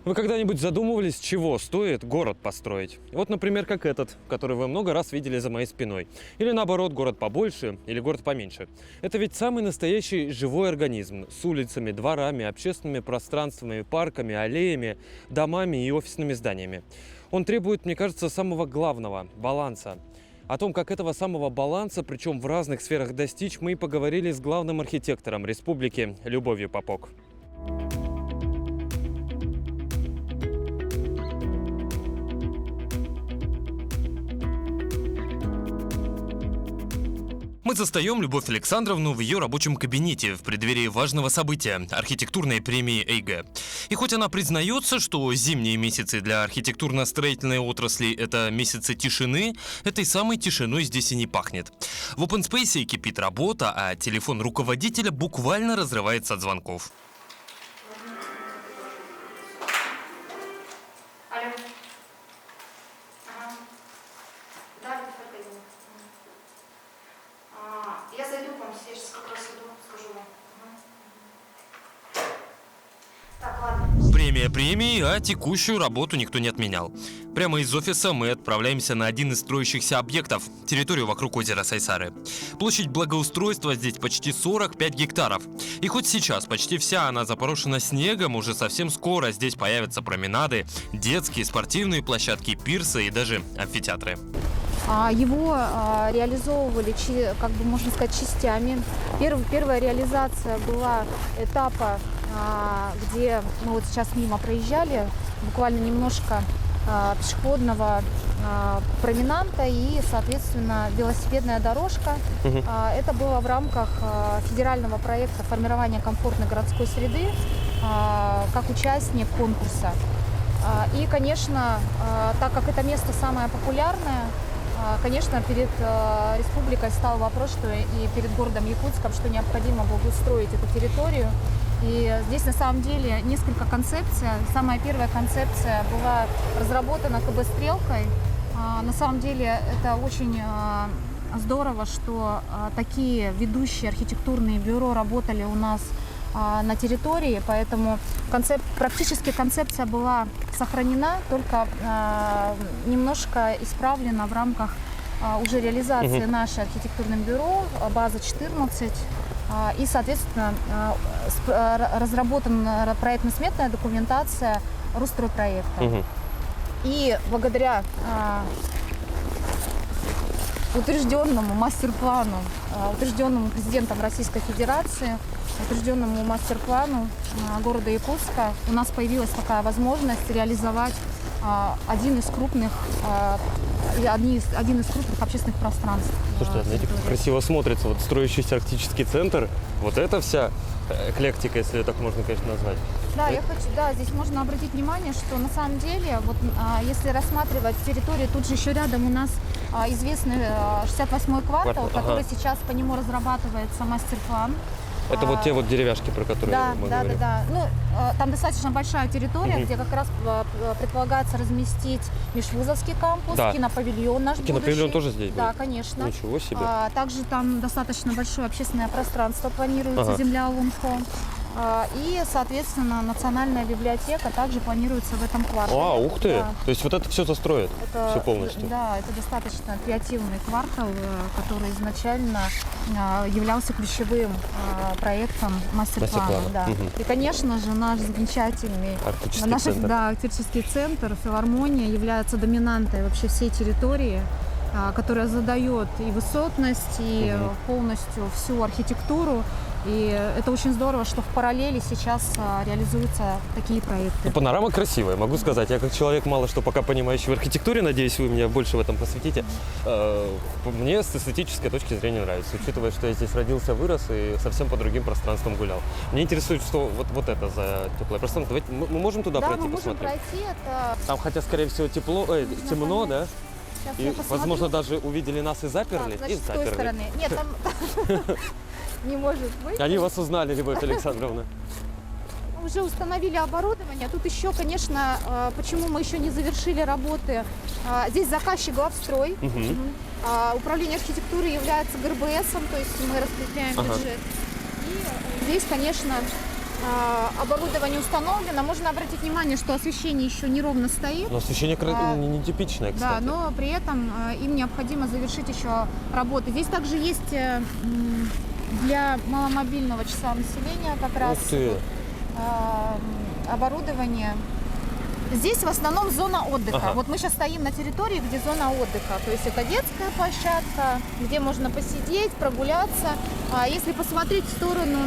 Вы когда-нибудь задумывались, чего стоит город построить? Вот, например, как этот, который вы много раз видели за моей спиной. Или наоборот, город побольше или город поменьше. Это ведь самый настоящий живой организм с улицами, дворами, общественными пространствами, парками, аллеями, домами и офисными зданиями. Он требует, мне кажется, самого главного – баланса. О том, как этого самого баланса, причем в разных сферах достичь, мы и поговорили с главным архитектором республики Любовью Попок. Мы застаем Любовь Александровну в ее рабочем кабинете в преддверии важного события – архитектурной премии ЕйГЭ. И хоть она признается, что зимние месяцы для архитектурно-строительной отрасли – это месяцы тишины, этой самой тишиной здесь и не пахнет. В Open Space кипит работа, а телефон руководителя буквально разрывается от звонков. Алло. Ага. Да, Фаркадин. Я зайду к вам, я сейчас как раз иду, скажу вам. Так, ладно. Премия премии, а текущую работу никто не отменял. Прямо из офиса мы отправляемся на один из строящихся объектов – территорию вокруг озера Сайсары. Площадь благоустройства здесь почти 45 гектаров. И хоть сейчас почти вся она запорошена снегом, уже совсем скоро здесь появятся променады, детские, спортивные площадки, пирсы и даже амфитеатры. Его реализовывали, как бы можно сказать, частями. Первая реализация была этапа, где мы вот сейчас мимо проезжали, буквально немножко пешеходного променада и, соответственно, велосипедная дорожка. Это было в рамках федерального проекта формирования комфортной городской среды как участник конкурса. И, конечно, так как это место самое популярное, конечно, перед республикой стал вопрос, что и перед городом Якутском, что необходимо благоустроить эту территорию. И здесь на самом деле несколько концепций. Самая первая концепция была разработана КБ «Стрелкой». На самом деле это очень здорово, что такие ведущие архитектурные бюро работали у нас на территории, поэтому практически концепция была сохранена, только немножко исправлена в рамках уже реализации нашей архитектурным бюро, база 14, и, соответственно, разработана проектно-сметная документация Русстройпроекта. И благодаря утвержденному мастер-плану, утвержденному президентом Российской Федерации, утвержденному мастер-плану города Якутска, у нас появилась такая возможность реализовать один из крупных общественных пространств. Слушайте, знаете, как красиво смотрится вот строящийся арктический центр, вот эта вся эклектика, если так можно, конечно, назвать. Да, здесь можно обратить внимание, что на самом деле, вот если рассматривать территорию, тут же еще рядом у нас известный 68-й квартал, который сейчас по нему разрабатывается мастер-план. Это вот те вот деревяшки, про которые мы говорим. Да. Ну, там достаточно большая территория, где как раз предполагается разместить межвузовский кампус, кинопавильон наш будущий. Кинопавильон тоже здесь будет? Да, конечно. Ничего себе. Также там достаточно большое общественное пространство планируется, земля Лунхо. И, соответственно, национальная библиотека также планируется в этом квартале. Ух ты! Да. То есть вот это все застроят, все полностью? Да, это достаточно креативный квартал, который изначально являлся ключевым проектом мастер-плана. Да. И, конечно же, наш замечательный арктический центр, филармония, является доминантой вообще всей территории, которая задает и высотность, и полностью всю архитектуру. И это очень здорово, что в параллели сейчас реализуются такие проекты. Панорама красивая, могу сказать. Я как человек мало что пока понимающий в архитектуре, надеюсь, вы меня больше в этом посвятите. Мне с эстетической точки зрения нравится, учитывая, что я здесь родился, вырос и совсем по другим пространствам гулял. Мне интересует, что вот это за теплое пространство. Давайте, мы можем туда пройти, посмотреть? Да, мы можем пройти. Там, хотя, скорее всего, темно, да? И, возможно, даже увидели нас и заперли. Значит, с той стороны. Нет, там не может быть. Они вас узнали, Любовь Александровна. Уже установили оборудование. Тут еще, конечно, почему мы еще не завершили работы. Здесь заказчик главстрой. Управление архитектуры является ГРБСом, то есть мы распределяем бюджет. И здесь, конечно, Оборудование установлено. Можно обратить внимание, что освещение еще неровно стоит. Но освещение нетипичное, кстати. Да, но при этом им необходимо завершить еще работы. Здесь также есть для маломобильного числа населения как раз оборудование. Здесь в основном зона отдыха. Ага. Вот мы сейчас стоим на территории, где зона отдыха. То есть это детская площадка, где можно посидеть, прогуляться. Если посмотреть в сторону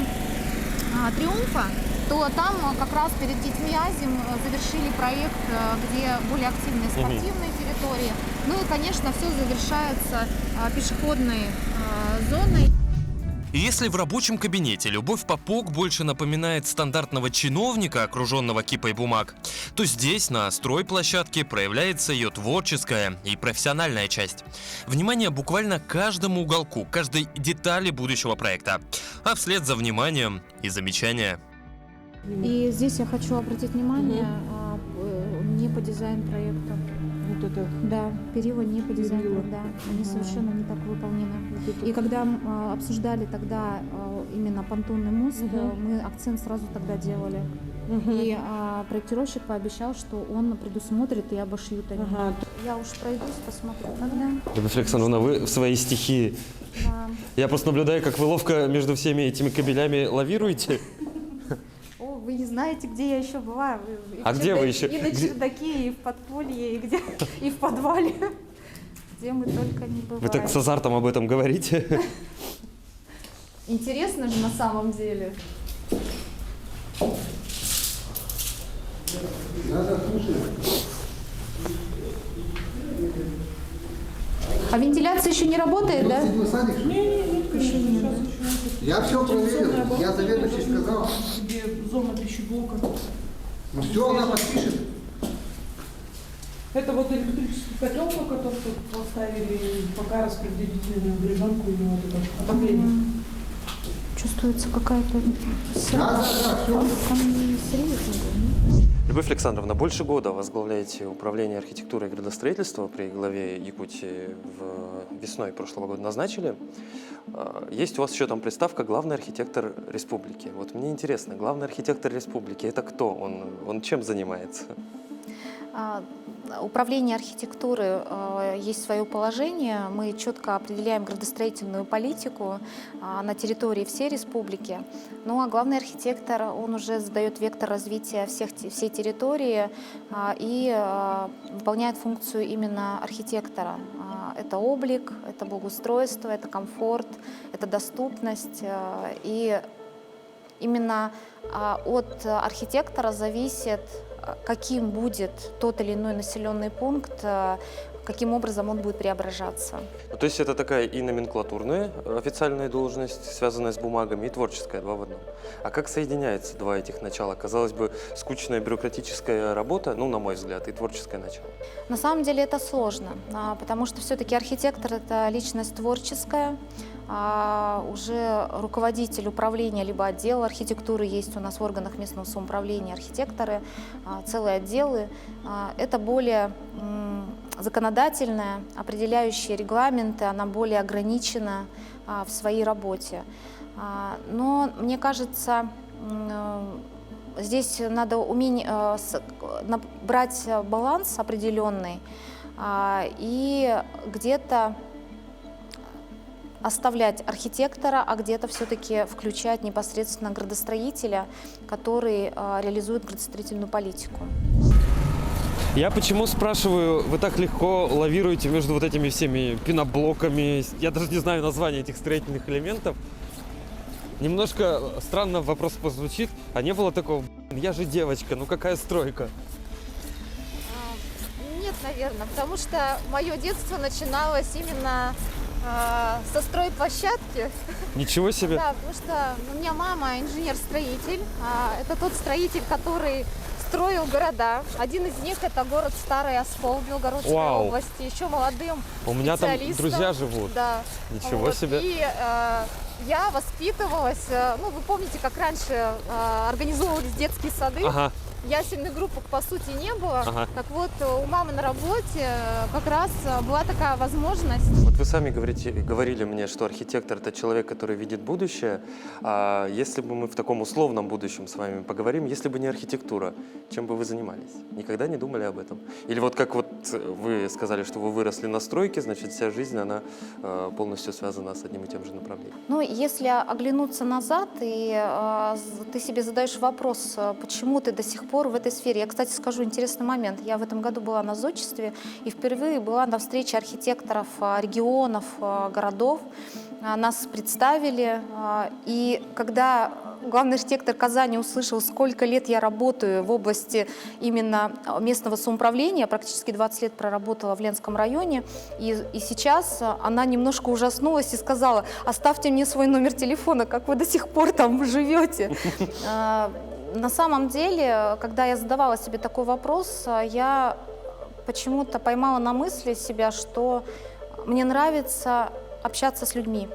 Триумфа, то там как раз перед детьми Азим завершили проект, где более активные спортивные территории. Ну и, конечно, все завершается пешеходной зоной. И если в рабочем кабинете Любовь Попок больше напоминает стандартного чиновника, окруженного кипой бумаг, то здесь, на стройплощадке, проявляется ее творческая и профессиональная часть. Внимание буквально каждому уголку, каждой детали будущего проекта. А вслед за вниманием и замечания. И здесь я хочу обратить внимание, не по дизайн-проекту. Вот это. Да, перила не по дизайну, да, они совершенно не так выполнены. И когда обсуждали тогда именно понтонный мост, мы акцент сразу тогда делали. И проектировщик пообещал, что он предусмотрит и обошьют они. Я уж пройдусь, посмотрю тогда. Любовь Александровна, вы в своей стихии. Да. Я просто наблюдаю, как вы ловко между всеми этими кабелями лавируете. О, вы не знаете, где я еще была. А где вы еще? И на чердаке, и в подполье, и где, и в подвале. Где мы только не бываем. Вы так с азартом об этом говорите. Интересно же на самом деле. А вентиляция еще не работает, да? Еще нет. Я все проверил, я заведующий сказал. Тебе зона пищеблока. Ну все, она подпишет. Это вот электрический котел, который тут поставили, пока распределительную гребанку и вот это отопление. Чувствуется какая-то Да, все. Любовь Александровна, больше года возглавляете управление архитектуры и градостроительства при главе Якутии. Весной прошлого года назначили. Есть у вас еще там приставка «Главный архитектор республики». Вот мне интересно, главный архитектор республики – это кто? Он чем занимается? Управление архитектуры есть свое положение. Мы четко определяем градостроительную политику на территории всей республики. Ну а главный архитектор, он уже задает вектор развития всей территории и выполняет функцию именно архитектора. Это облик, это благоустройство, это комфорт, это доступность. И именно от архитектора зависит, каким будет тот или иной населенный пункт, каким образом он будет преображаться. То есть это такая и номенклатурная официальная должность, связанная с бумагами, и творческая, два в одном. А как соединяются два этих начала? Казалось бы, скучная бюрократическая работа, ну, на мой взгляд, и творческое начало. На самом деле это сложно, потому что все-таки архитектор – это личность творческая. Уже руководитель управления либо отдела архитектуры есть у нас в органах местного самоуправления архитекторы, целые отделы. Это более законодательная, определяющая регламенты, она более ограничена в своей работе. Но мне кажется, здесь надо уметь брать баланс определенный и где-то оставлять архитектора, а где-то все-таки включать непосредственно градостроителя, который реализует градостроительную политику. Я почему спрашиваю, вы так легко лавируете между вот этими всеми пеноблоками, я даже не знаю названия этих строительных элементов. Немножко странно вопрос прозвучит, а не было такого, я же девочка, ну какая стройка? Нет, наверное, потому что мое детство начиналось именно со стройплощадки. Ничего себе! Да, потому что у меня мама инженер-строитель. Это тот строитель, который строил города. Один из них – это город Старый Оскол в Белгородской области. Еще молодым У меня там специалистом. друзья живут. Да. Ничего Вот. себе! И я воспитывалась, ну, вы помните, как раньше организовывались детские сады. Ага. ясельных группах по сути не было. Ага. Так вот, у мамы на работе как раз была такая возможность. Вот вы сами говорили мне, что архитектор – это человек, который видит будущее. А если бы мы в таком условном будущем с вами поговорим, если бы не архитектура, чем бы вы занимались? Никогда не думали об этом? Или вот как вот вы сказали, что вы выросли на стройке, значит, вся жизнь, она полностью связана с одним и тем же направлением? Ну, если оглянуться назад, и ты себе задаешь вопрос, почему ты до сих пор в этой сфере. Я, кстати, скажу интересный момент. Я в этом году была на зодчестве и впервые была на встрече архитекторов регионов, городов. Нас представили. И когда главный архитектор Казани услышал, сколько лет я работаю в области именно местного самоуправления, практически 20 лет проработала в Ленском районе, и сейчас она немножко ужаснулась и сказала: оставьте мне свой номер телефона, как вы до сих пор там живете. На самом деле, когда я задавала себе такой вопрос, я почему-то поймала на мысли себя, что мне нравится общаться с людьми.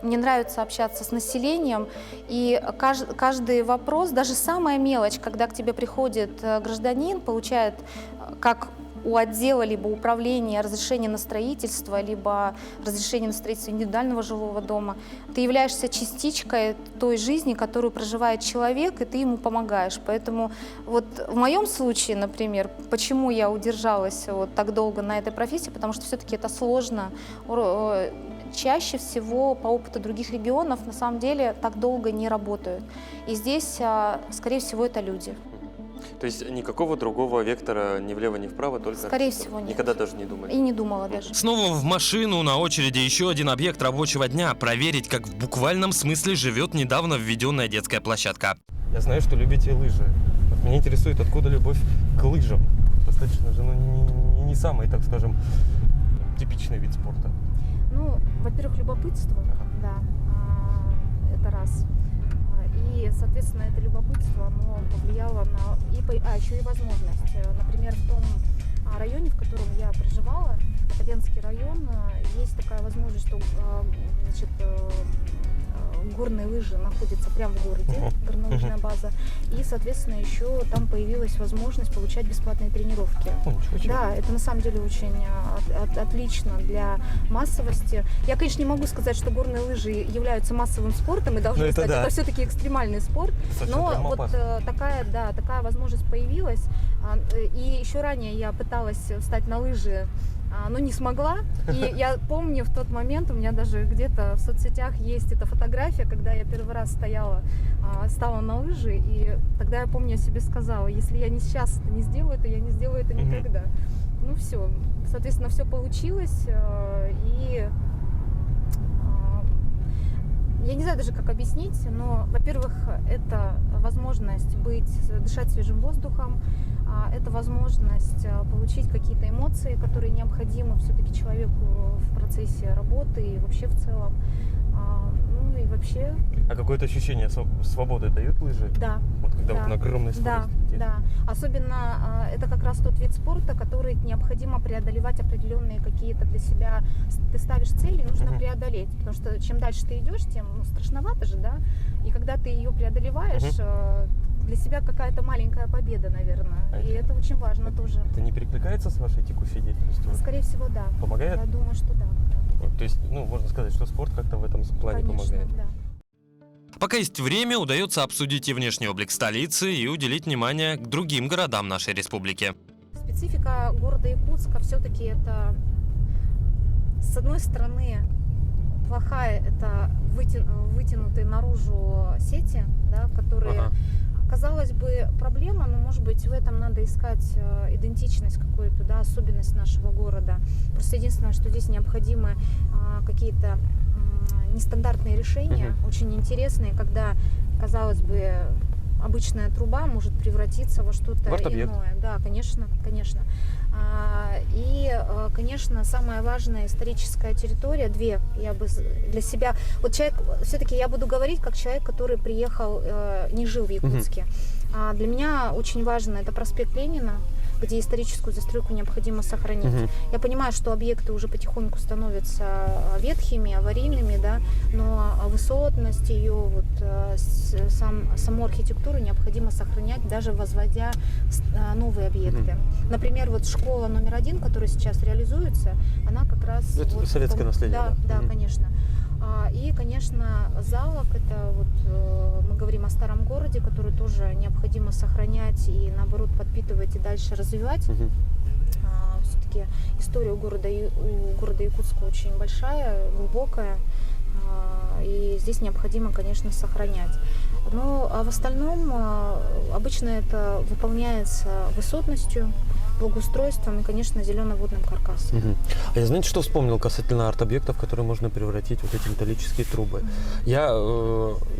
Мне нравится общаться с населением, и каждый вопрос, даже самая мелочь, когда к тебе приходит гражданин, получает как у отдела либо управления разрешение на строительство, либо разрешение на строительство индивидуального жилого дома, ты являешься частичкой той жизни, которую проживает человек, и ты ему помогаешь. Поэтому вот в моем случае, например, почему я удержалась вот так долго на этой профессии, потому что все-таки это сложно. Чаще всего по опыту других регионов на самом деле так долго не работают. И здесь, скорее всего, это люди. То есть никакого другого вектора ни влево, ни вправо, только Скорее архитектура? всего, нет. Никогда даже не думали? И не думала даже. Снова в машину, на очереди еще один объект рабочего дня. Проверить, как в буквальном смысле живет недавно введенная детская площадка. Я знаю, что любите лыжи. Вот меня интересует, откуда любовь к лыжам. Достаточно же, не самый, так скажем, типичный вид спорта. Ну, во-первых, любопытство, да, это раз. И, соответственно, это любопытство, оно повлияло на... еще и возможность. Например, в том районе, в котором я проживала, это Ленский район, есть такая возможность, что значит, горные лыжи находятся прямо в городе, горнолыжная база. И, соответственно, еще там появилась возможность получать бесплатные тренировки. Да, это на самом деле очень отлично для массовости. Я, конечно, не могу сказать, что горные лыжи являются массовым спортом и должны стать. Это все-таки экстремальный спорт. Но вот такая возможность появилась. И еще ранее я пыталась встать на лыжи, но не смогла. И я помню в тот момент, у меня даже где-то в соцсетях есть эта фотография, когда я первый раз стала на лыжи, и тогда я помню, я себе сказала: если я не сейчас это не сделаю, то я не сделаю это никогда. Ну все, соответственно, все получилось, и я не знаю даже, как объяснить, но, во-первых, это возможность дышать свежим воздухом, это возможность получить какие-то эмоции, которые необходимы все-таки человеку в процессе работы и вообще в целом. Ну и вообще... А какое-то ощущение свободы дают лыжи? Да. Вот когда вот на огромной скорости летишь? Да. Особенно это как раз тот вид спорта, который необходимо преодолевать определенные какие-то для себя... Ты ставишь цели, нужно преодолеть. Потому что чем дальше ты идешь, тем страшновато же, да? И когда ты ее преодолеваешь, для себя какая-то маленькая победа, наверное. И это очень важно тоже. Это не перекликается с вашей текущей деятельностью? Скорее всего, да. Помогает? Я думаю, что да. То есть, можно сказать, что спорт как-то в этом плане помогает. Да. Пока есть время, удается обсудить и внешний облик столицы, и уделить внимание к другим городам нашей республики. Специфика города Якутска все-таки это, с одной стороны, плохая, это вытянутые наружу сети, да, которые, казалось бы, проблема, но, может быть, в этом надо искать идентичность какую-то, да, особенность нашего города. Просто единственное, что здесь необходимы какие-то нестандартные решения, очень интересные, когда, казалось бы, обычная труба может превратиться во что-то иное. Да, конечно, конечно. И, конечно, самая важная историческая территория, две, я бы для себя... Вот человек, все-таки я буду говорить как человек, который приехал, не жил в Якутске. Для меня очень важно, это проспект Ленина, где историческую застройку необходимо сохранить. Я понимаю, что объекты уже потихоньку становятся ветхими, аварийными, да, но высотность ее, вот, саму архитектуру необходимо сохранять, даже возводя новые объекты. Например, вот школа номер 1, которая сейчас реализуется, она как раз... Это вот советское наследие, да? да? Да, конечно. И, конечно, Залог, это вот мы говорим о старом городе, который тоже необходимо сохранять и, наоборот, подпитывать и дальше развивать. Все-таки история у города Якутска очень большая, глубокая, и здесь необходимо, конечно, сохранять. Но в остальном обычно это выполняется высотностью, благоустройством и, конечно, зелено-водным каркасом. А я, знаете, что вспомнил касательно арт-объектов, которые можно превратить в вот эти металлические трубы? Я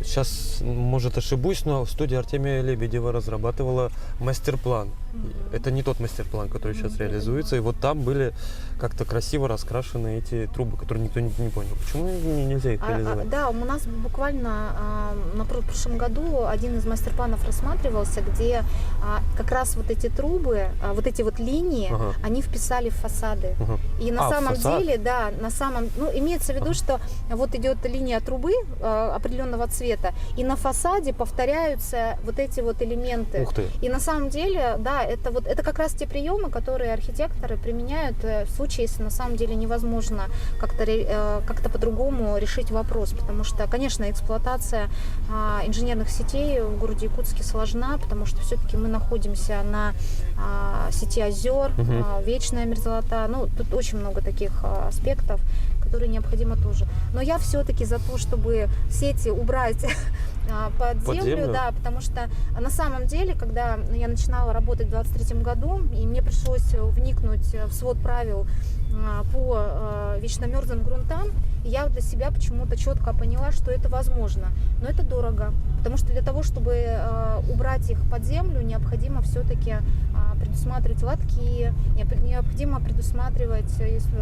сейчас, может, ошибусь, но в студии Артемия Лебедева разрабатывала мастер-план. Это не тот мастер-план, который сейчас реализуется. И вот там были как-то красиво раскрашены эти трубы, которые никто не понял. Почему нельзя их реализовать? Да, у нас буквально на прошлом году один из мастер-планов рассматривался, где как раз вот эти трубы, вот эти вот линии, они вписали в фасады. И на самом деле, да, имеется в виду, что вот идет линия трубы определенного цвета, и на фасаде повторяются вот эти вот элементы. Ух ты. И на самом деле, да, это как раз те приемы, которые архитекторы применяют в случае, если на самом деле невозможно как-то по-другому решить вопрос. Потому что, конечно, эксплуатация инженерных сетей в городе Якутске сложна, потому что все-таки мы находимся на сети озер, вечная мерзлота. Ну, тут очень много таких аспектов, которые необходимо тоже. Но я все-таки за то, чтобы сети убрать под землю, да, потому что на самом деле, когда я начинала работать в 2023 году, и мне пришлось вникнуть в свод правил по вечно мерзлым грунтам, я для себя почему-то четко поняла, что это возможно, но это дорого, потому что для того, чтобы убрать их под землю, необходимо все-таки предусматривать лотки, необходимо предусматривать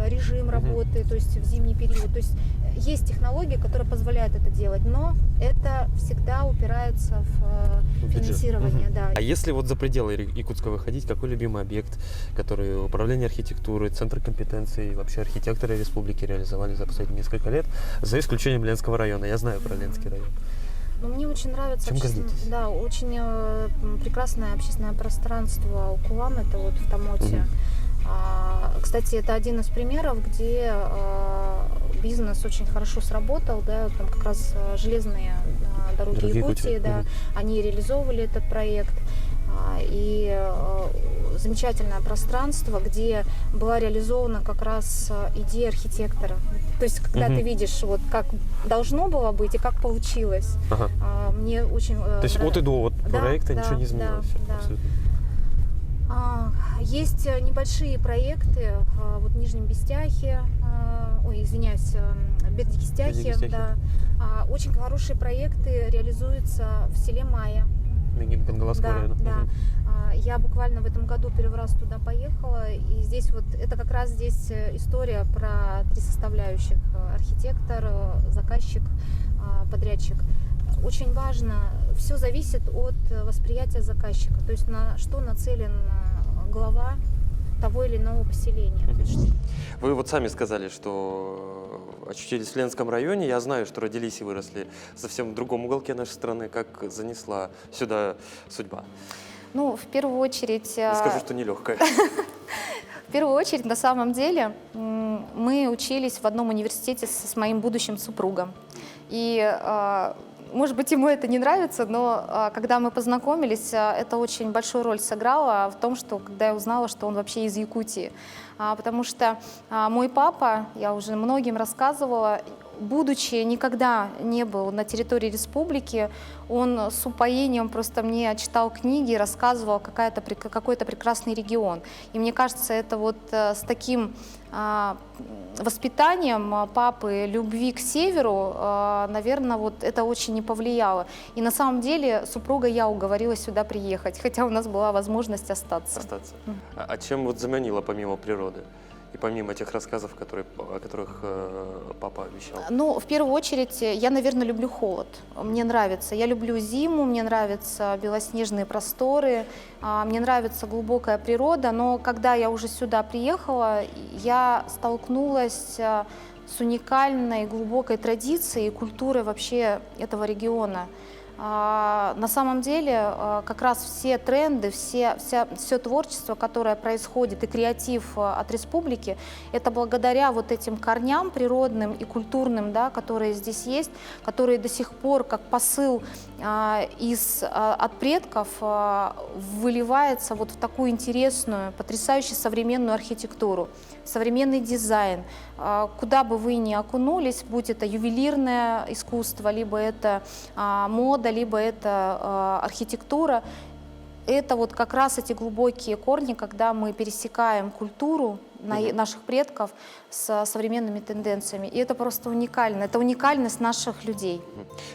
режим работы, то есть в зимний период. То есть есть технологии, которые позволяют это делать, но это всегда упирается в финансирование. Да. А если вот за пределы Якутска выходить, какой любимый объект, который управление архитектурой, центр компетенции и вообще архитекторы республики реализовали за последние несколько лет, за исключением Ленского района? Я знаю про Ленский район. Но мне очень нравится очень прекрасное общественное пространство Укулан, это вот в Тамоте. Кстати, это один из примеров, где бизнес очень хорошо сработал, да, там как раз железные дороги Якутии, да, они реализовывали этот проект. И замечательное пространство, где была реализована как раз идея архитектора. То есть, когда ты видишь, вот как должно было быть и как получилось, мне очень То есть от и до проекта ничего не изменилось? Да. Есть небольшие проекты вот в Нижнем Бестяхе, Бердикистяхе, да. Очень хорошие проекты реализуются в селе Майя. Гангаласского района. Да. Я буквально в этом году первый раз туда поехала, и здесь вот это как раз здесь история про 3 составляющих: архитектор, заказчик, подрядчик. Очень важно, все зависит от восприятия заказчика, то есть на что нацелен глава того или иного поселения. Вы вот сами сказали, что очутились в Ленском районе. Я знаю, что родились и выросли совсем в другом уголке нашей страны. Как занесла сюда судьба? Ну, в первую очередь... Скажу, что нелегкая. В первую очередь, на самом деле, мы учились в одном университете с моим будущим супругом. И, может быть, ему это не нравится, но когда мы познакомились, это очень большую роль сыграло в том, что когда я узнала, что он вообще из Якутии. Потому что мой папа, я уже многим рассказывала, будучи никогда не был на территории республики, он с упоением просто мне читал книги, рассказывал какой-то прекрасный регион. И мне кажется, это вот с таким воспитанием папы любви к северу, наверное, вот это очень не повлияло. И на самом деле супруга я уговорила сюда приехать, хотя у нас была возможность остаться. А чем вот заманила помимо природы? И помимо тех рассказов, о которых папа обещал? Ну, в первую очередь, я, наверное, люблю холод. Мне нравится. Я люблю зиму, мне нравятся белоснежные просторы, мне нравится глубокая природа. Но когда я уже сюда приехала, я столкнулась с уникальной глубокой традицией и культурой вообще этого региона. На самом деле, как раз все тренды, все творчество, которое происходит, и креатив от республики, это благодаря вот этим корням природным и культурным, да, которые здесь есть, которые до сих пор как посыл от предков выливается вот в такую интересную, потрясающую современную архитектуру, современный дизайн. Куда бы вы ни окунулись, будь это ювелирное искусство, либо это мода, либо это архитектура, это вот как раз эти глубокие корни, когда мы пересекаем культуру наших предков с современными тенденциями. И это просто уникально. Это уникальность наших людей.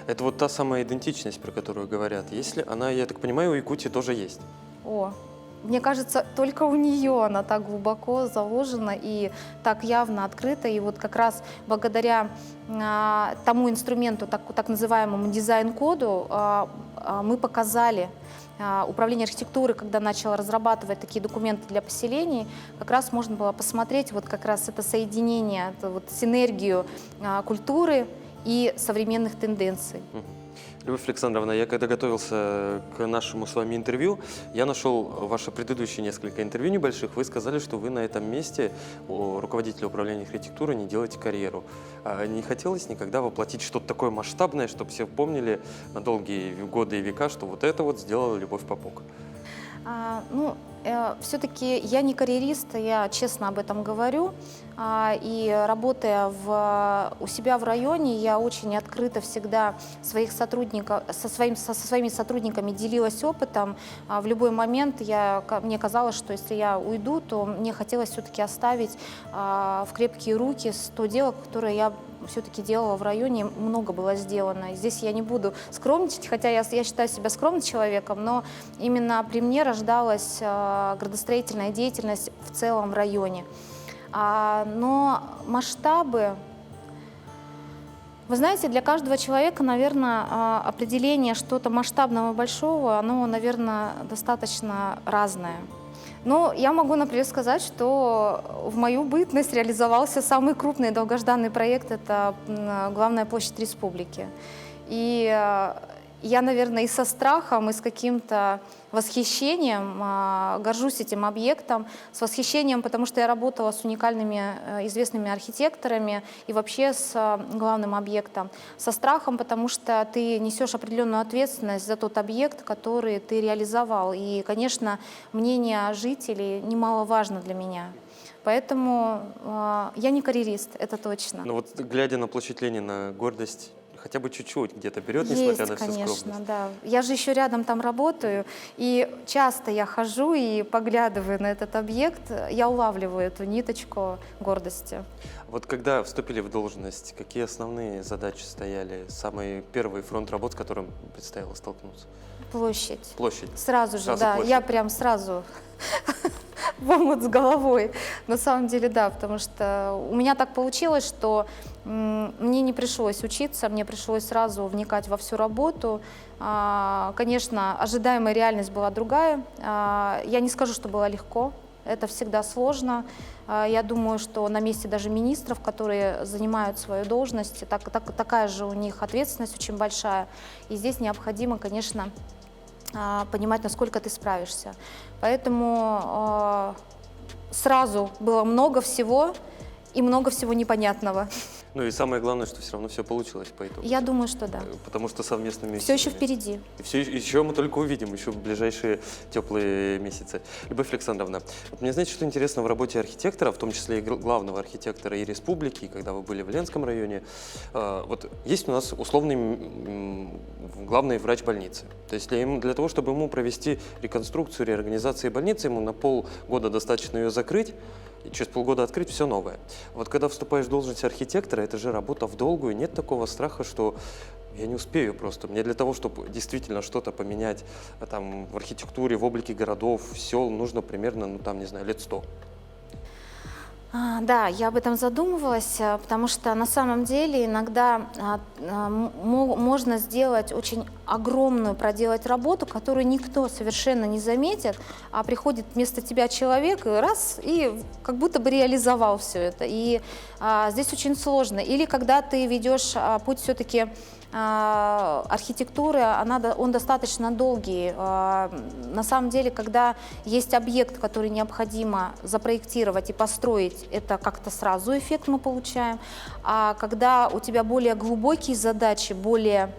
Это вот та самая идентичность, про которую говорят. Если она, я так понимаю, у Якутии тоже есть? Мне кажется, только у нее она так глубоко заложена и так явно открыта. И вот как раз благодаря тому инструменту, так называемому дизайн-коду, мы показали управление архитектуры, когда начало разрабатывать такие документы для поселений, как раз можно было посмотреть вот как раз это соединение, это вот синергию культуры и современных тенденций. Любовь Александровна, я когда готовился к нашему с вами интервью, я нашел ваши предыдущие несколько интервью небольших. Вы сказали, что вы на этом месте, руководителя управления архитектурой, не делаете карьеру. Не хотелось никогда воплотить что-то такое масштабное, чтобы все помнили на долгие годы и века, что вот это вот сделала Любовь Попок? Все-таки я не карьерист, я честно об этом говорю. И работая у себя в районе, я очень открыто всегда своих сотрудников, со своими сотрудниками делилась опытом. В любой момент мне казалось, что если я уйду, то мне хотелось все-таки оставить в крепкие руки то дело, которое я все-таки делала в районе, много было сделано. И здесь я не буду скромничать, хотя я считаю себя скромным человеком, но именно при мне рождалась градостроительная деятельность в целом в районе. Но масштабы, вы знаете, для каждого человека, наверное, определение что-то масштабного большого, оно, наверное, достаточно разное. Но я могу, например, сказать, что в мою бытность реализовался самый крупный долгожданный проект – это главная площадь республики. И я, наверное, и со страхом, и с каким-то восхищением горжусь этим объектом, с восхищением, потому что я работала с уникальными известными архитекторами и вообще с главным объектом, со страхом, потому что ты несешь определенную ответственность за тот объект, который ты реализовал. И, конечно, мнение жителей немаловажно для меня. Поэтому я не карьерист, это точно. Ну вот, глядя на площадь Ленина, гордость хотя бы чуть-чуть где-то берет, несмотря на всю скромность? Конечно, да. Я же еще рядом там работаю, и часто я хожу и поглядываю на этот объект, я улавливаю эту ниточку гордости. Вот когда вступили в должность, какие основные задачи стояли, самый первый фронт работ, с которым предстояло столкнуться? Площадь. Площадь. Сразу же, Сразу да. площадь. Я прям сразу в омут с головой. На самом деле, да, потому что у меня так получилось, что мне не пришлось учиться, мне пришлось сразу вникать во всю работу. Конечно, ожидаемая реальность была другая. Я не скажу, что было легко. Это всегда сложно. Я думаю, что на месте даже министров, которые занимают свою должность, такая же у них ответственность очень большая. И здесь необходимо, конечно, понимать, насколько ты справишься. Поэтому сразу было много всего и много всего непонятного. Ну и самое главное, что все равно все получилось по итогу. Я думаю, что да. Потому что совместными Все еще усилиями. впереди. И все еще мы только увидим, еще в ближайшие теплые месяцы. Любовь Александровна, вот мне знаете, что интересно в работе архитектора, в том числе и главного архитектора и республики, и когда вы были в Ленском районе, вот есть у нас условный главный врач больницы. То есть для того, чтобы ему провести реконструкцию, реорганизацию больницы, ему на полгода достаточно ее закрыть, и через полгода открыть все новое. Вот когда вступаешь в должность архитектора, это же работа в долгую, нет такого страха, что я не успею просто. Мне для того, чтобы действительно что-то поменять там, в архитектуре, в облике городов, сел, нужно примерно, ну там, не знаю, лет 100. Да, я об этом задумывалась, потому что на самом деле иногда можно сделать очень огромную, проделать работу, которую никто совершенно не заметит, а приходит вместо тебя человек и раз, и как будто бы реализовал все это. И здесь очень сложно. Или когда ты ведешь путь все-таки архитектуры, он достаточно долгий. На самом деле, когда есть объект, который необходимо запроектировать и построить, это как-то сразу эффект мы получаем. А когда у тебя более глубокие задачи, более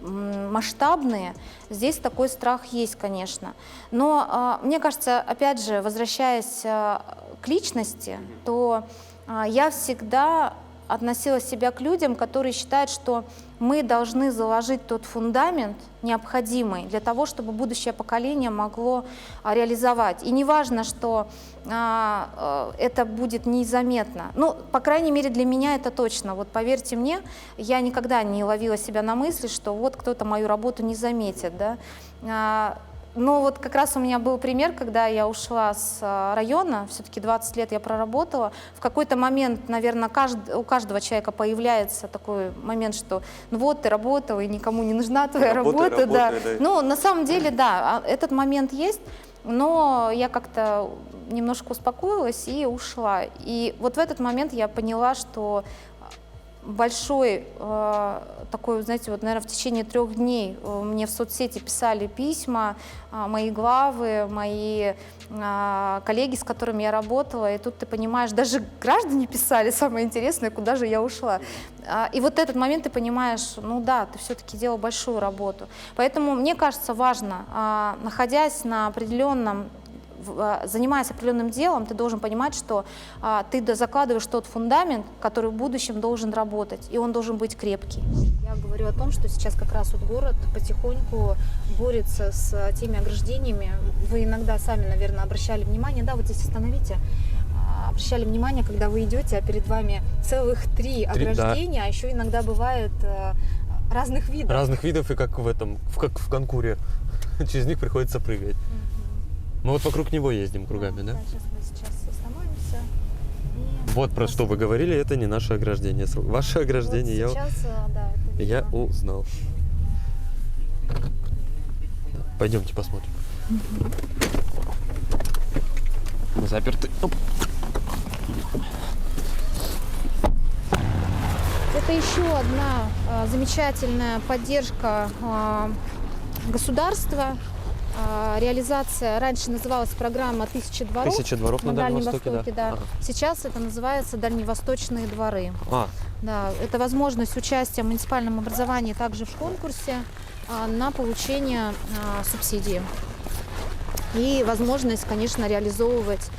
масштабные, здесь такой страх есть, конечно. Но мне кажется, опять же, возвращаясь к личности, то я всегда относила себя к людям, которые считают, что мы должны заложить тот фундамент, необходимый для того, чтобы будущее поколение могло реализовать. И не важно, что это будет незаметно. Ну, по крайней мере, для меня это точно. Вот поверьте мне, я никогда не ловила себя на мысли, что вот кто-то мою работу не заметит, да. Но вот как раз у меня был пример, когда я ушла с района, все-таки 20 лет я проработала. В какой-то момент, наверное, у каждого человека появляется такой момент, что ну вот ты работала, и никому не нужна твоя работа. Да. Ну, на самом деле, да, этот момент есть, но я как-то немножко успокоилась и ушла. И вот в этот момент я поняла, что большой такой, знаете, вот, наверное, в течение 3 дней мне в соцсети писали письма мои главы, мои коллеги, с которыми я работала, и тут ты понимаешь, даже граждане писали, самое интересное, куда же я ушла. И вот этот момент ты понимаешь, ну да, ты все-таки делал большую работу. Поэтому мне кажется важно, находясь на определенном, занимаясь определенным делом, ты должен понимать, что ты закладываешь тот фундамент, который в будущем должен работать, и он должен быть крепкий. Я говорю о том, что сейчас как раз вот город потихоньку борется с теми ограждениями. Вы иногда сами, наверное, обращали внимание, да, вот здесь остановите, обращали внимание, когда вы идете, а перед вами целых 3 ограждения, да. А еще иногда бывает разных видов. Разных видов, и как в этом, как в конкуре. Через них приходится прыгать. Мы вот вокруг него ездим кругами, да? Да, сейчас остановимся. Вот про что вы говорили, это не наше ограждение. Ваше ограждение вот сейчас, да, это я узнал. Пойдемте посмотрим. Мы заперты. Оп. Это еще одна замечательная поддержка государства. Реализация раньше называлась программа «1000 дворов». 1000 дворов на Дальнем Востоке, да. Ага. Сейчас это называется «Дальневосточные дворы». Да, это возможность участия в муниципальном образовании также в конкурсе на получение субсидии. И возможность, конечно, реализовывать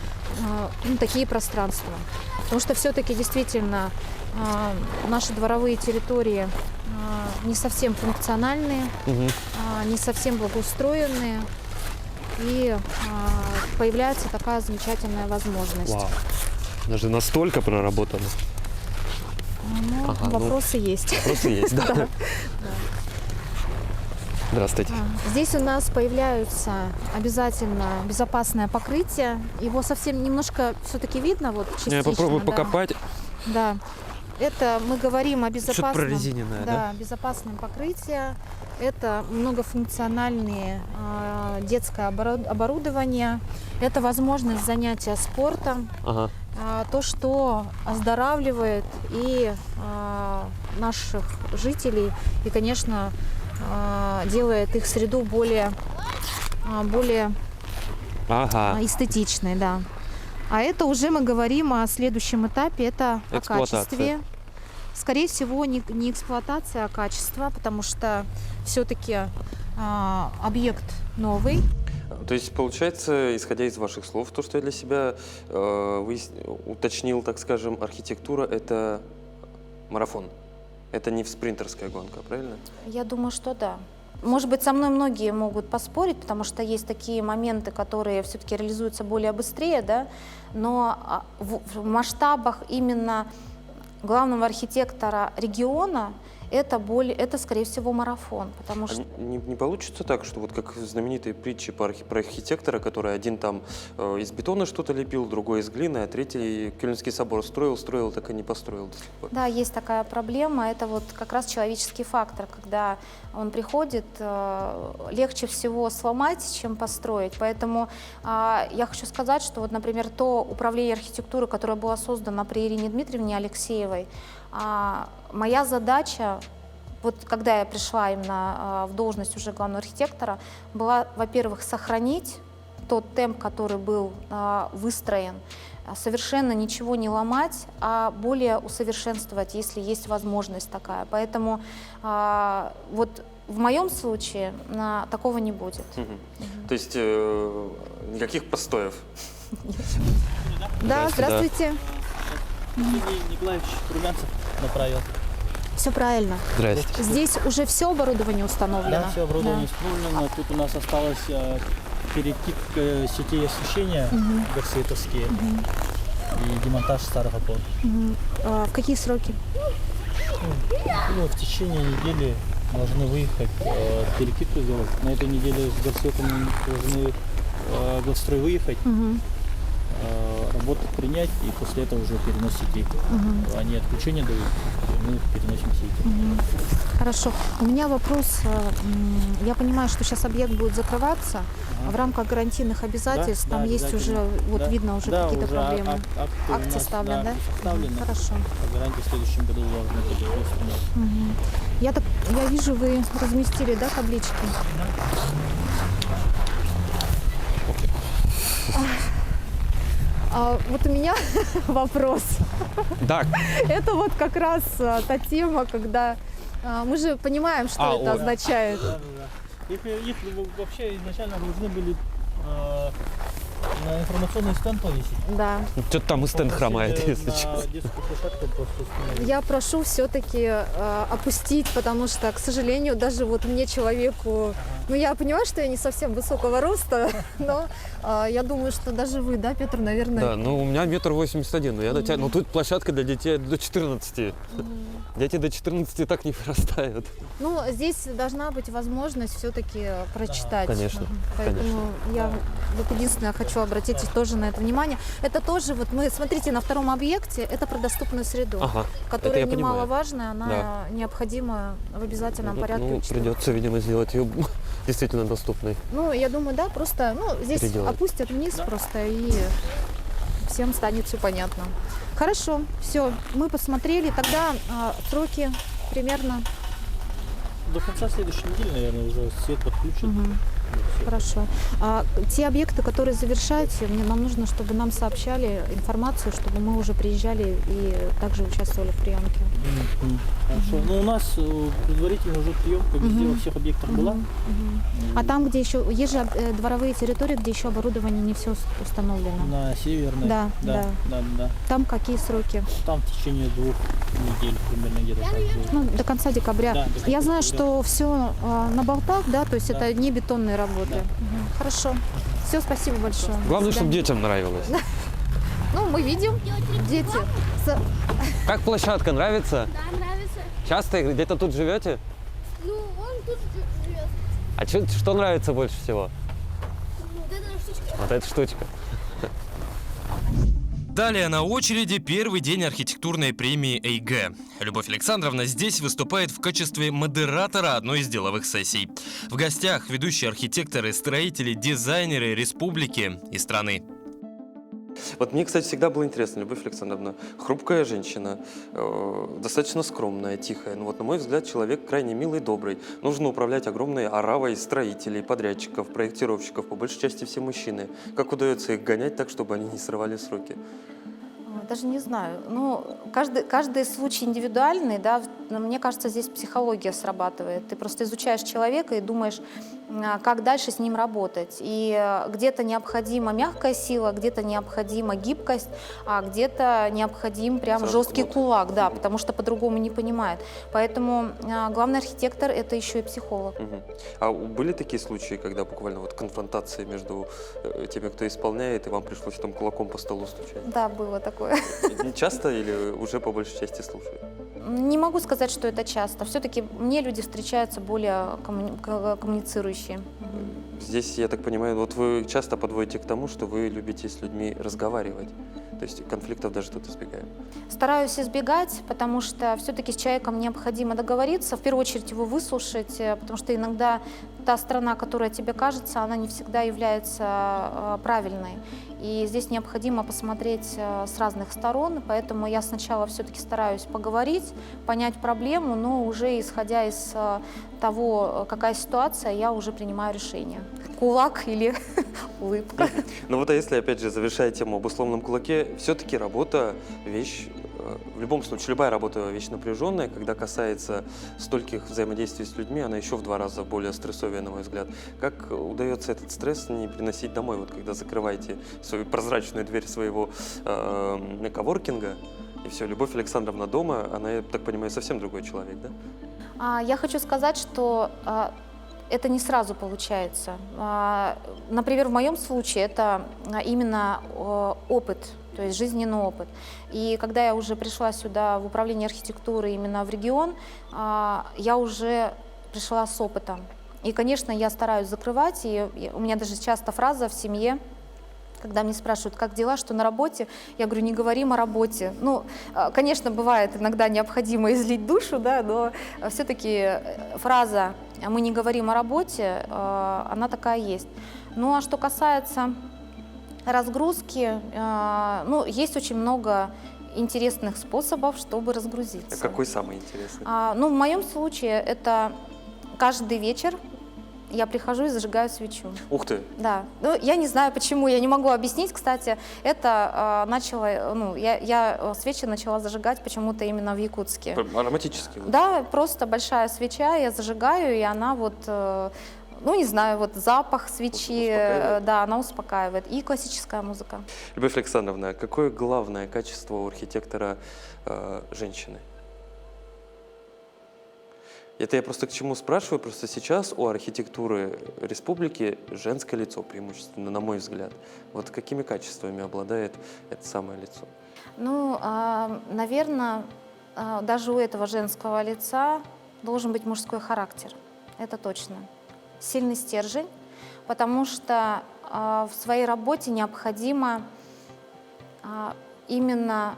такие пространства. Потому что все-таки действительно наши дворовые территории не совсем функциональные, не совсем благоустроенные, и появляется такая замечательная возможность. Вау. Даже настолько проработано. Ну, вопросы есть. Вопросы есть, да. Да. Здравствуйте. Здесь у нас появляются обязательно безопасное покрытие. Его совсем немножко все-таки видно, вот частично. Я попробую покопать. Да. Это мы говорим о безопасном, Что-то прорезиненное, да? Безопасном покрытии. Это многофункциональное детское оборудование. Это возможность занятия спортом. Ага. То, что оздоравливает и наших жителей, и, конечно, делает их среду более эстетичной, да. А это уже мы говорим о следующем этапе, это о качестве. Скорее всего, не эксплуатация, а качество, потому что все-таки объект новый. То есть, получается, исходя из ваших слов, то, что я для себя уточнил, так скажем, архитектура – это марафон. Это не спринтерская гонка, правильно? Я думаю, что да. Может быть, со мной многие могут поспорить, потому что есть такие моменты, которые все-таки реализуются более быстрее, да, но в масштабах именно главного архитектора региона это, скорее всего, марафон, потому А что... не получится так, что вот как в знаменитой притче про архитектора, который один там из бетона что-то лепил, другой из глины, а третий Кёльнский собор строил, так и не построил до сих пор. Да, есть такая проблема, это вот как раз человеческий фактор, когда он приходит, легче всего сломать, чем построить, поэтому я хочу сказать, что вот, например, то управление архитектуры, которое было создано при Ирине Дмитриевне Алексеевой, моя задача, вот когда я пришла именно в должность уже главного архитектора, была, во-первых, сохранить тот темп, который был выстроен, совершенно ничего не ломать, а более усовершенствовать, если есть возможность такая. Поэтому вот в моем случае такого не будет. То есть никаких простоев? Да, здравствуйте. Евгений Николаевич Румянцев направил. Все правильно. Здрасте. Здесь уже все оборудование установлено. Да, все оборудование установлено. Тут у нас осталось перейти к сетей освещения горсветовские и демонтаж старых опор. В какие сроки? Ну, в течение недели должны выехать, перекидку сделать. На этой неделе с горсветом должны Госстрой выехать, работу принять и после этого уже переносить сети. Они отключение дают, и мы переносим сети. Хорошо. У меня вопрос. Я понимаю, что сейчас объект будет закрываться. В рамках гарантийных обязательств Да, там да, есть уже, вот да. видно уже Да, какие-то уже проблемы. акты у Акт нас, составлен, да? составлены. Хорошо. А гарантии в следующем году должны быть выставлены. Я вижу, вы разместили, да, таблички? Вот у меня вопрос. Так. Это вот как раз та тема, когда мы же понимаем, что это означает. Да. Их вообще изначально должны были на информационный стенд повесить. Да. Что-то там и стенд хромает, если На честно. детскую площадку просто установили. Я прошу все-таки опустить, потому что, к сожалению, даже вот мне, человеку, ну я понимаю, что я не совсем высокого роста, но я думаю, что даже вы, да, Петр, наверное... Да, ну у меня 1,81 м, но я дотягиваю. Ну тут площадка для детей до 14. Дети до 14 так не вырастают. Ну, здесь должна быть возможность все-таки прочитать. Конечно, Поэтому я вот единственное хочу обратить тоже на это внимание. Это тоже, вот мы, смотрите, на втором объекте, это про доступную среду, Ага, которая это я понимаю. немаловажная, она необходима в обязательном порядке. Ну, учтена. придется, видимо, сделать ее действительно доступной. Ну, я думаю, да, просто, здесь Переделать. опустят вниз просто, и всем станет все понятно. Хорошо, все, мы посмотрели, тогда сроки примерно. До конца следующей недели, наверное, уже свет подключат. Хорошо. Те объекты, которые завершаются, нам нужно, чтобы нам сообщали информацию, чтобы мы уже приезжали и также участвовали в приемке. Хорошо. Ну, у нас предварительно уже приемка везде во всех объектах была. А там, где еще, есть же дворовые территории, где еще оборудование не все установлено. На Северной. Да. Там какие сроки? Там в течение 2 недель примерно где-то так будет. Ну, до конца декабря. Да, до конца Я знаю, декабря. что все на болтах, да, то есть это не бетонные работы. Да. Хорошо. Все, спасибо большое. Главное, До чтобы свидания. детям нравилось. Ну, мы видим, дети. Как площадка, нравится? Да, нравится. Часто где-то тут живете? Ну, он тут живет. А что нравится больше всего? Вот эта штучка. Вот эта штучка. Далее на очереди первый день архитектурной премии ЭйГэ. Любовь Александровна здесь выступает в качестве модератора одной из деловых сессий. В гостях ведущие архитекторы, строители, дизайнеры республики и страны. Вот мне, кстати, всегда было интересно, Любовь Александровна, хрупкая женщина, достаточно скромная, тихая. Но вот, на мой взгляд, человек крайне милый, добрый. Нужно управлять огромной оравой строителей, подрядчиков, проектировщиков, по большей части все мужчины. Как удается их гонять так, чтобы они не срывали сроки? Даже не знаю. Ну, каждый случай индивидуальный, да. Мне кажется, здесь психология срабатывает. Ты просто изучаешь человека и думаешь, как дальше с ним работать. И где-то необходима мягкая сила, где-то необходима гибкость, а где-то необходим прям Сразу жесткий кнут. кулак, да, потому что по-другому не понимает. Поэтому главный архитектор — это еще и психолог. Мгм. А были такие случаи, когда буквально вот конфронтация между теми, кто исполняет, и вам пришлось там кулаком по столу стучать? Да, было такое. Не часто или уже по большей части слушают? Не могу сказать, что это часто. Все-таки мне люди встречаются более коммуницирующие. Здесь, я так понимаю, вот вы часто подводите к тому, что вы любите с людьми разговаривать. То есть конфликтов даже тут избегаем. Стараюсь избегать, потому что все-таки с человеком необходимо договориться, в первую очередь его выслушать, потому что иногда та сторона, которая тебе кажется, она не всегда является правильной. И здесь необходимо посмотреть с разных сторон, поэтому я сначала все-таки стараюсь поговорить, понять проблему, но уже исходя из того, какая ситуация, я уже принимаю решение. Кулак или улыбка. Ну вот, а если, опять же, завершая тему об условном кулаке, все-таки работа – вещь, в любом случае, любая работа – вещь напряженная. Когда касается стольких взаимодействий с людьми, она еще в 2 раза более стрессовая, на мой взгляд. Как удается этот стресс не приносить домой, вот когда закрываете свою прозрачную дверь своего коворкинга, и все, Любовь Александровна дома, она, я так понимаю, совсем другой человек, да? Я хочу сказать, что это не сразу получается. Например, в моем случае это именно опыт, то есть жизненный опыт. И когда я уже пришла сюда в управление архитектуры, именно в регион, я уже пришла с опытом. И, конечно, я стараюсь закрывать, и у меня даже часто фраза в семье, когда мне спрашивают, как дела, что на работе, я говорю, не говорим о работе. Ну, конечно, бывает иногда необходимо излить душу, да, но все-таки фраза «мы не говорим о работе», она такая есть. Ну, а что касается разгрузки, ну, есть очень много интересных способов, чтобы разгрузиться. А какой самый интересный? Ну, в моем случае это каждый вечер я прихожу и зажигаю свечу. Ух ты! Да. Ну, я не знаю почему, я не могу объяснить. Кстати, это я свечи начала зажигать почему-то именно в Якутске. Ароматический. Вот. Да, просто большая свеча, я зажигаю, и она вот, ну не знаю, вот запах свечи, Успокаивает? да, она успокаивает. И классическая музыка. Любовь Александровна, какое главное качество у архитектора женщины? Это я просто к чему спрашиваю, просто сейчас у архитектуры республики женское лицо преимущественно, на мой взгляд. Вот какими качествами обладает это самое лицо? Ну, наверное, даже у этого женского лица должен быть мужской характер, это точно. Сильный стержень, потому что в своей работе необходимо именно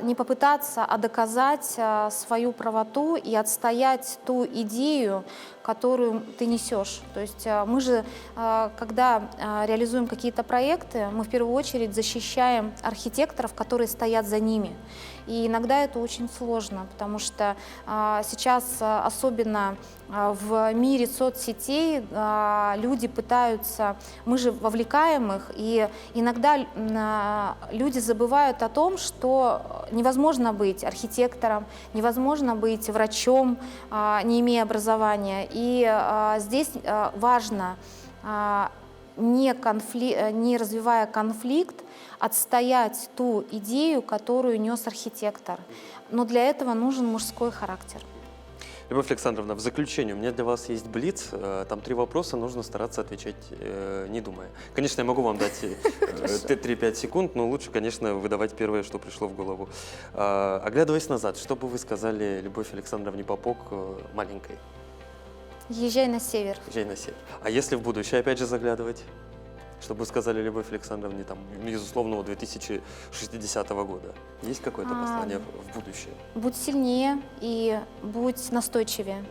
не попытаться, а доказать свою правоту и отстоять ту идею, которую ты несешь. То есть мы же, когда реализуем какие-то проекты, мы в первую очередь защищаем архитекторов, которые стоят за ними. И иногда это очень сложно, потому что сейчас, особенно в мире соцсетей, люди пытаются, мы же вовлекаем их, и иногда люди забывают о том, что невозможно быть архитектором, невозможно быть врачом, не имея образования. И здесь важно, не развивая конфликт, отстоять ту идею, которую нес архитектор. Но для этого нужен мужской характер. Любовь Александровна, в заключение у меня для вас есть блиц. Там 3 вопроса, нужно стараться отвечать, не думая. Конечно, я могу вам дать 3-5 секунд, но лучше, конечно, выдавать первое, что пришло в голову. Оглядываясь назад, что бы вы сказали Любовь Александровне Попок маленькой? Езжай на север. Езжай на север. А если в будущее опять же заглядывать? Что бы вы сказали Любовь Александровне, там, из условного 2060 года? Есть какое-то послание в будущее? Будь сильнее и будь настойчивее.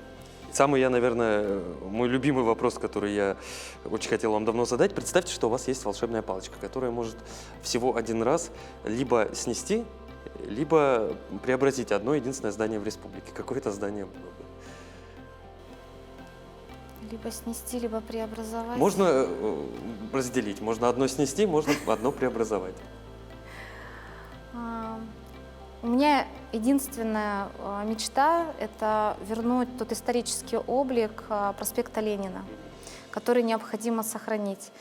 Самый, наверное, мой любимый вопрос, который я очень хотел вам давно задать. Представьте, что у вас есть волшебная палочка, которая может всего один раз либо снести, либо преобразить одно единственное здание в республике. Какое это здание было бы? Либо снести, либо преобразовать. Можно разделить. Можно одно снести, можно одно преобразовать. У меня единственная мечта – это вернуть тот исторический облик проспекта Ленина. который необходимо сохранить.